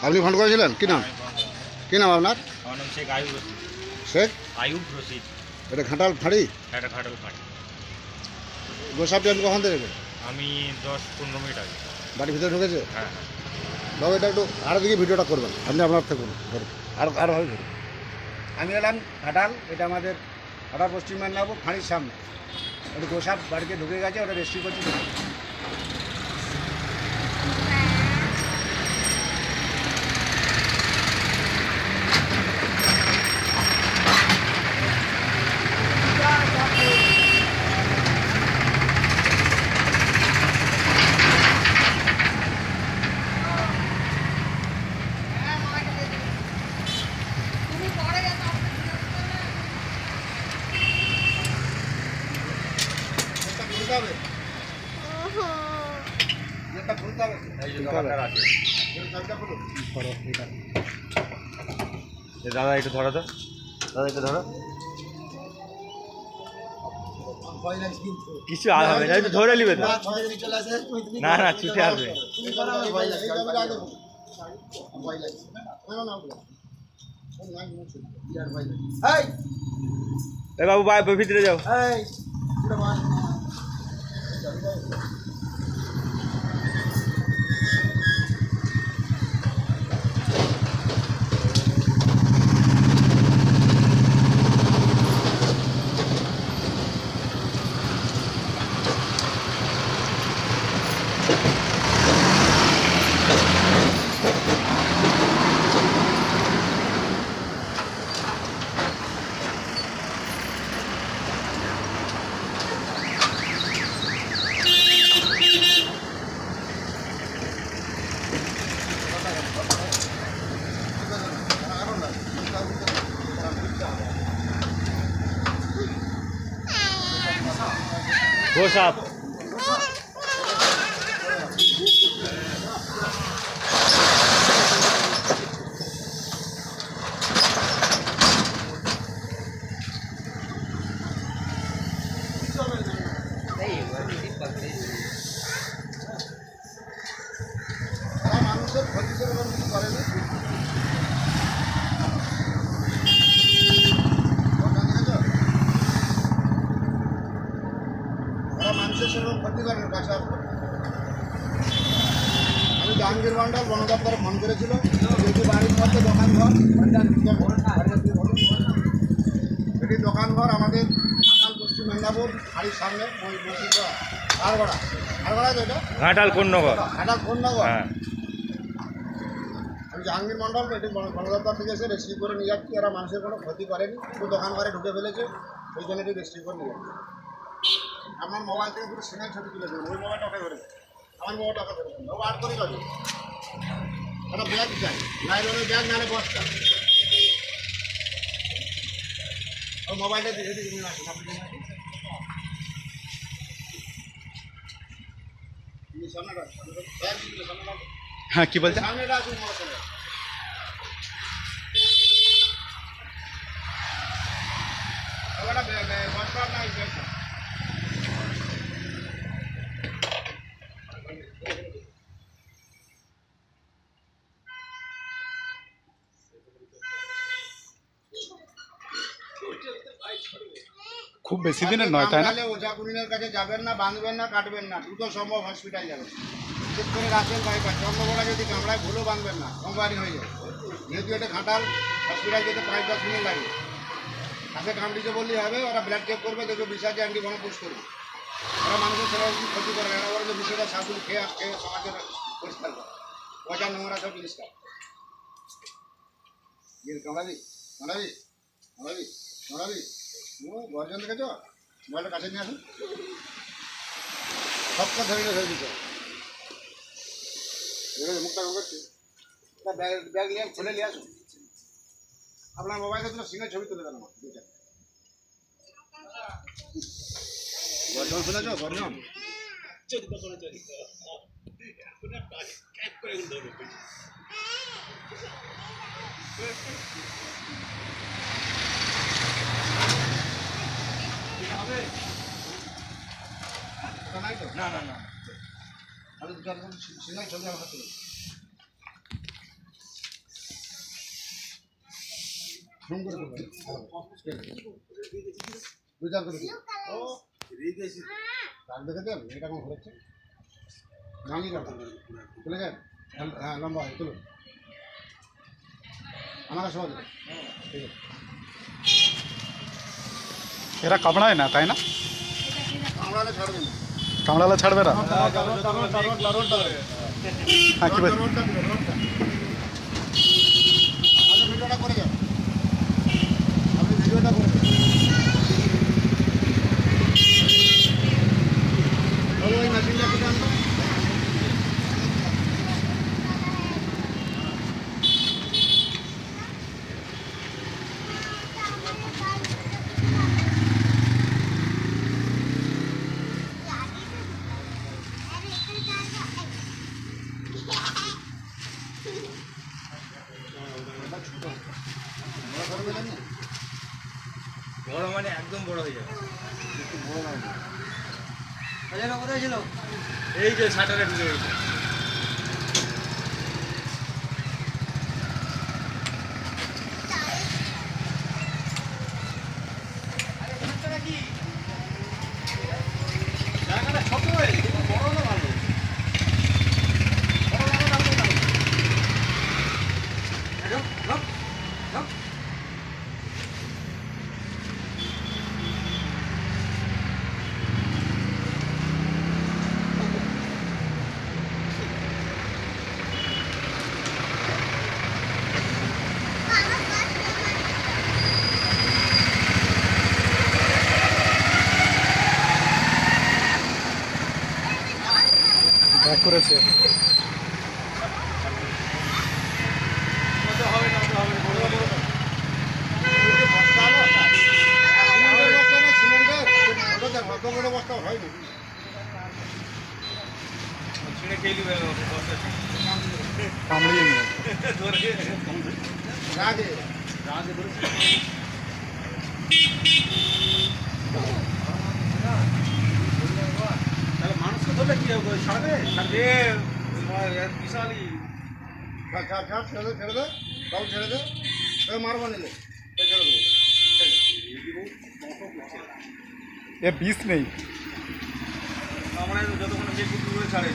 আপনি ফোন করেছিলেন? কি নাম? আমি ফোন করেছিলাম। কি নাম আপনার? আমার নাম শেখ আয়ুব রশিদ। শেখ আয়ুব রশিদ। এটা ঘাটাল ফাঁড়ি একটা ঘাটাল ফাঁড়ি। গোসাপটি আপনি কখন থেকে? আমি 10-15 মিনিট আগে। বাড়ির ভিতরে ঢুকেছে? হ্যাঁ হ্যাঁ। বাবু এটা একটু আরও দিকে ভিডিওটা করবেন, আপনি আপনার থেকে করুন, আরও ভাবে ধরুন। আমি এলাম ঘাটাল, এটা আমাদের ঘাটাল পশ্চিম মেদিনীপুর ফাঁড়ির সামনে। ওটা গোসাপ বাড়িতে ঢুকে গেছে, ওটা রেস্ট্রি করছি। দাদা একটু ধরো তো, দাদা একটু ধরো। কিছু আর হবে না, একটু ধরে নিবে তো। না না, ছুটে আসবে। এ বাবু ভিতরে যাও। গোসাপ মানুষের ক্ষতি করে কিছু করেনি। মানুষের সেরকম ক্ষতি করেন কাছে। আমি জাহাঙ্গীর মন্ডল বন দপ্তরে ফোন করেছিল, যেহেতু বাড়ির মধ্যে দোকানঘর, এটি দোকানঘর আমাদের ঘাটাল পশ্চিম মেদিনীপুর বাড়ির সামনে আরগড়া তো এটা ঘাটাল কোন্নগর। ঘাটাল কোন্নগর। হ্যাঁ, আমি জাহাঙ্গীর মন্ডল, এটি বন দপ্তর থেকে এসে রেস্ট্রি করে নিয়ে যাচ্ছি। এরা মানুষের কোনো ক্ষতি করেনি, শুধু দোকান ঘরে ঢুকে ফেলেছে, ওই জন্য এটি রেস্ট্রি করে নিয়ে যাচ্ছে। আমার মোবাইল থেকে পুরো সিঙ্গেল ছবি তুলে দেবেন, ওই মোবাইলটা ওকে ধরে আমার মোবাইলটা ওকে ধরে দেবেন, ও আর করে যাবে। একটা ব্যাগ চাই, নাইলনের ব্যাগ, নাহলে বস্তা। ও মোবাইলটা দিয়ে দিকে নিয়ে আসুন, আপনি নিয়ে আসুন। সামনেটা ব্যাগ দিলে সামনেটা। হ্যাঁ, কি বলছেন? সামনেটা আসুন মোবাইলটা। ওটা বস্তা নাই ব্যাগটা। খুব বেশি দিনের নয়, তাই না? ওঝা কুড়িনের কাছে যাবেন না, বাঁধবেন না, কাটবেন না, দ্রুত সম্ভব হসপিটাল যাবেন। বিশেষ করে রাসেল বাইপাস চন্দ্রকোনা যদি কামড়ায়, ভুলও বাঁধবেন না, কোম্পানি হয়ে যাবে। যেহেতু এটা ঘাটাল, হসপিটাল যেতে 5-10 মিনিট লাগে। হাতে কামড়িতে বললেই হবে, ওরা ব্লাড চেক করবে, দেখবে বিষাদে অ্যান্টিভেনম পুশ করবে। ওরা মানুষের সেরকম ক্ষতি করে না, ওরা যে বিষয়টা সাবুন খেয়ে সমাজের পরিষ্কার করে, পচা নোংরা সব জিনিসটা কামড়াবি কামড়াবি কামড়াবি কামড়াবি। গর্জন দেখেছ? মোবাইলটা কাছে নিয়ে আসুন, সবটা ধরে দিতে হবে। মুখটা করছি, ব্যাগ নিয়ে খুলে নিয়ে আসুন। আপনার মোবাইলে দুটো সিঙ্গেল ছবি তুলে দেন আমার, দুইটা। গর্জন শুনেছ? গর্জন না না না, আমি সিঙ্গেল ছবি আমার হাতে ফোন করে দুই চার করে রাগ দেখেছেন এটা কেমন ঘুরেছে গাঙ্গি কাটা চলে যান হ্যাঁ লম্বা চলুন আমাকে সহজ ঠিক আছে এরা কামড়ায় না তাই না? কামড়ালে ছাড়বে না কামড়ালে ছাড়বে না? হ্যাঁ কি বলছি? আপনি ভিডিওটা করে যান আপনি ভিডিওটা করে ওই মেশিনটা কেটে আনতো বড় মানে একদম বড় হয়ে যাবে। এই যে শাটারে ঢুকে গেছে। ব্যাক করেছে। কামড়িয়ে নিয়ে মানুষকে ধরলে কি হবে? ছাড়বে বিশালই ছেড়ে ছেড়ে দে সব ছেড়ে দে মারবো নিলে ছেড়ে দেবো এ বিষ নেই। আমরা যতক্ষণ যে গুলগুল করে ছাড়ে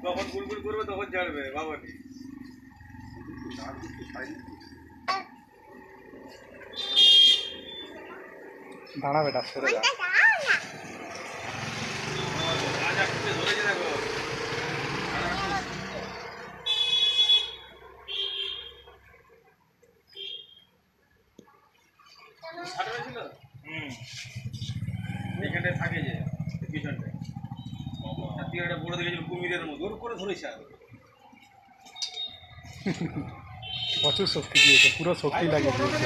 তখন গুলগুল করবে তখন ছাড়বে বাবাটি। দাঁড়া বেটা সরে যা। ধরেছে দেখো এখানটায় থাকে যে পিছনটায় একটা বড় দেখেছিল কুমিরের মতো ওর করে ধরেছে আর প্রচুর শক্তি দিয়েছে, পুরো শক্তি লাগিয়ে দিয়েছে।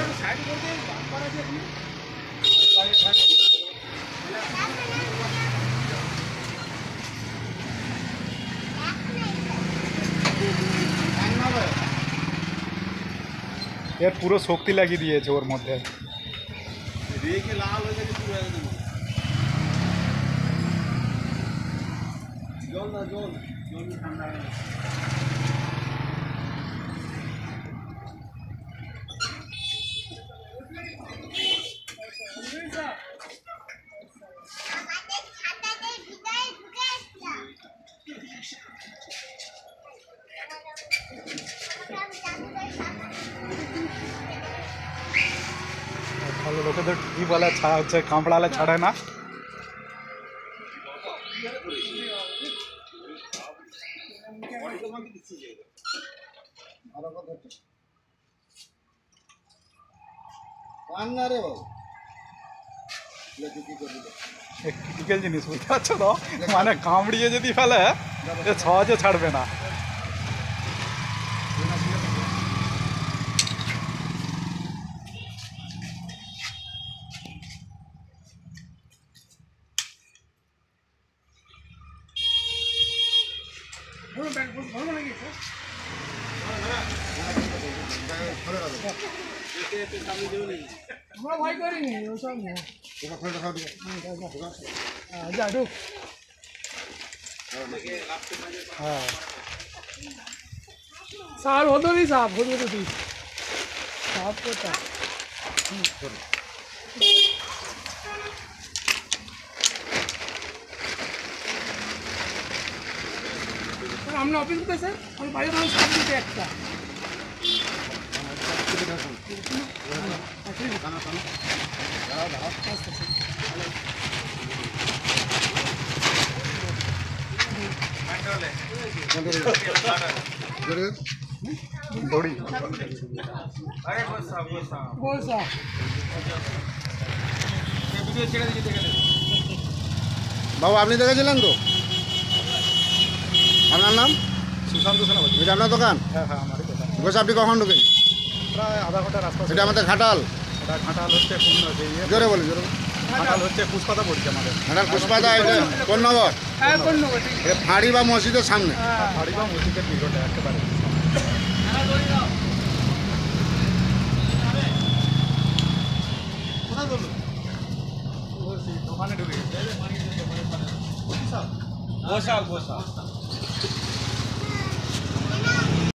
এর পুরো শক্তি লাগিয়ে দিয়েছে ওর মধ্যে। রেখে লাল হয়ে গেছে পুরো একদম। জল না জল জল ঠান্ডা হয়ে গেছে। তাহলে লোকেদের কি বলে হচ্ছে কামড়ালে ছাড়ে না। ক্রিটিক্যাল জিনিস বুঝতে পারছো তো, মানে কামড়িয়ে যদি ফেলে এ সহজে ছাড়বে না। আমরা ভয় করিনি ওসব না। যা ঢুক। হ্যাঁ সাপ হতো নি, সাপ হতো তুই। সব কথা আমরা অফিস কোথায় স্যার? আমি বাইরে মানুষ সব দিতে একটা দড়ি আরে বসা বলছা ভিডিও ছেড়ে দিয়েছি দেখে নেবে। বাবু আপনি দেখেছিলেন তো? আপনার নাম? সুশান্ত সেনাপতি। এটা আপনার দোকান? হ্যাঁ হ্যাঁ আমারই কথা। বলছি আপনি কখন ঢুকেছেন? প্রায় আধা ঘন্টার আশপাশ। এটা আমাদের ঘাটাল। এটা ঘাটাল হচ্ছে জোরে বলি জোরে বলি। ঘাটাল হচ্ছে পুষ্পাতা পড়ছে আমাদের। ঘাটাল পুষ্পাদা এটা কোন নগর? হ্যাঁ কোন নগর ঠিক এটা ফাঁড়ি বা মসজিদের সামনে। হ্যাঁ হাড়িবা মসজিদের নিকটে একেবারে। দোকানে ঢুকে বসা